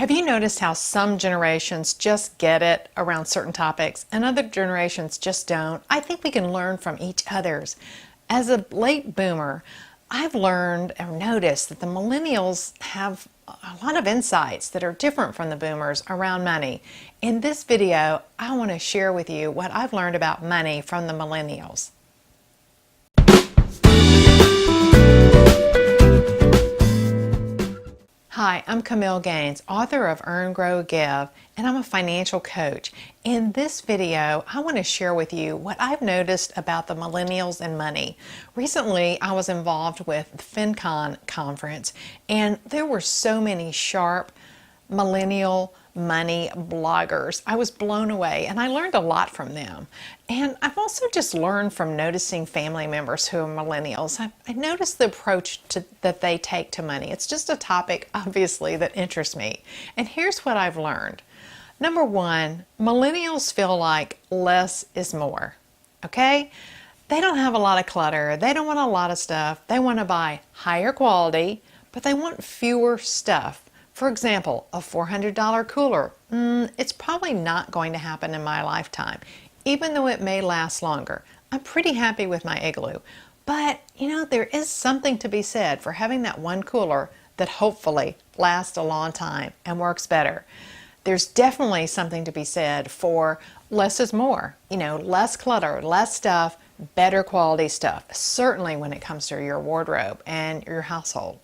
Have you noticed how some generations just get it around certain topics and other generations just don't? I think we can learn from each other's. As a late boomer, I've learned or noticed that the millennials have a lot of insights that are different from the boomers around money. In this video, I want to share with you what I've learned about money from the millennials. Hi, I'm Camille Gaines, author of Earn, Grow, Give, and I'm a financial coach. In this video, I want to share with you what I've noticed about the millennials and money. Recently, I was involved with the FinCon conference, and there were so many sharp millennial money bloggers. I was blown away, and I learned a lot from them. And I've also just learned from noticing family members who are millennials. I noticed the approach that they take to money. It's just a topic, obviously, that interests me. And here's what I've learned. Number one, millennials feel like less is more, okay? They don't have a lot of clutter. They don't want a lot of stuff. They want to buy higher quality, but they want fewer stuff. For example, a $400 cooler. It's probably not going to happen in my lifetime, even though it may last longer. I'm pretty happy with my Igloo. But, you know, there is something to be said for having that one cooler that hopefully lasts a long time and works better. There's definitely something to be said for less is more. You know, less clutter, less stuff, better quality stuff. Certainly when it comes to your wardrobe and your household.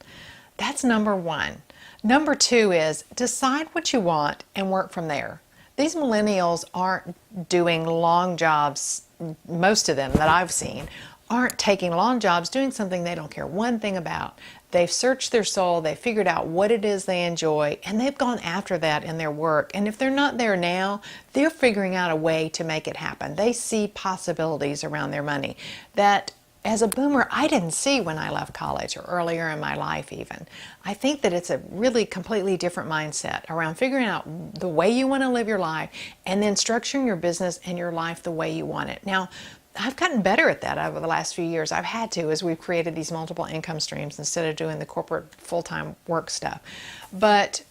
That's number one. Number two is decide what you want and work from there. These millennials aren't doing long jobs, most of them that I've seen, aren't taking long jobs doing something they don't care one thing about. They've searched their soul, they've figured out what it is they enjoy, and they've gone after that in their work. And if they're not there now, they're figuring out a way to make it happen. They see possibilities around their money that as a boomer, I didn't see when I left college or earlier in my life even. I think that it's a really completely different mindset around figuring out the way you want to live your life and then structuring your business and your life the way you want it. Now, I've gotten better at that over the last few years. I've had to as we've created these multiple income streams instead of doing the corporate full-time work stuff. But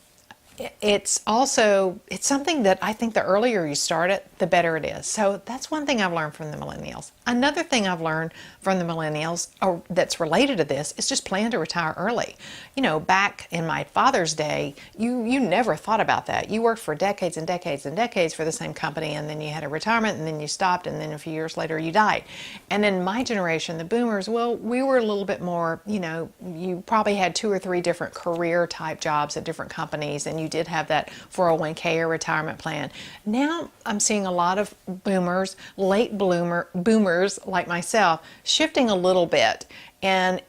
it's something that I think the earlier you start it, the better it is. So that's one thing I've learned from the millennials. Another thing I've learned from the millennials that's related to this is just plan to retire early. You know, back in my father's day, you never thought about that. You worked for decades and decades and decades for the same company, and then you had a retirement, and then you stopped, and then a few years later you died. And in my generation, the boomers, well, we were a little bit more, you know, you probably had 2 or 3 different career type jobs at different companies, and you did have that 401k or retirement plan. Now I'm seeing a lot of boomers, late boomers like myself, shifting a little bit. And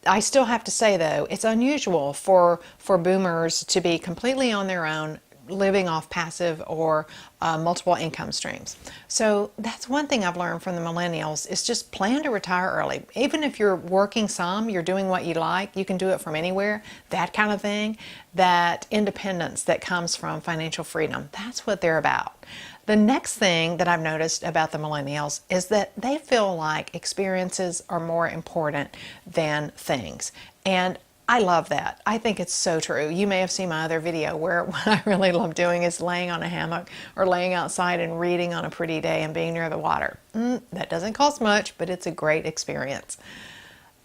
I still have to say, though, it's unusual for boomers to be completely on their own, living off passive or multiple income streams. So that's one thing I've learned from the millennials is just plan to retire early. Even if you're working some, you're doing what you like, you can do it from anywhere, that kind of thing. That independence that comes from financial freedom, that's what they're about. The next thing that I've noticed about the millennials is that they feel like experiences are more important than things. And I love that. I think it's so true. You may have seen my other video where what I really love doing is laying on a hammock or laying outside and reading on a pretty day and being near the water. That doesn't cost much, but it's a great experience.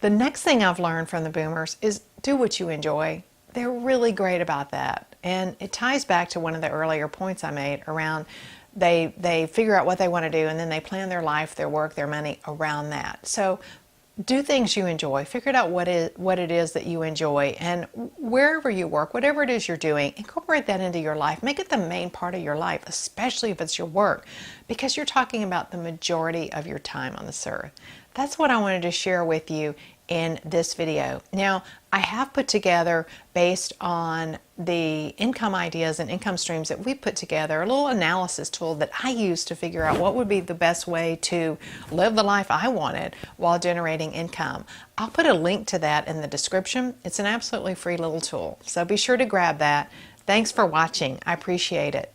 The next thing I've learned from the boomers is do what you enjoy. They're really great about that. And it ties back to one of the earlier points I made around they figure out what they want to do and then they plan their life, their work, their money around that. So do things you enjoy. Figure out what it is that you enjoy, and wherever you work, whatever it is you're doing, incorporate that into your life. Make it the main part of your life, especially if it's your work, because you're talking about the majority of your time on this earth. That's what I wanted to share with you in this video. Now, I have put together, based on the income ideas and income streams that we put together, a little analysis tool that I use to figure out what would be the best way to live the life I wanted while generating income. I'll put a link to that in the description. It's an absolutely free little tool, so be sure to grab that. Thanks for watching. I appreciate it.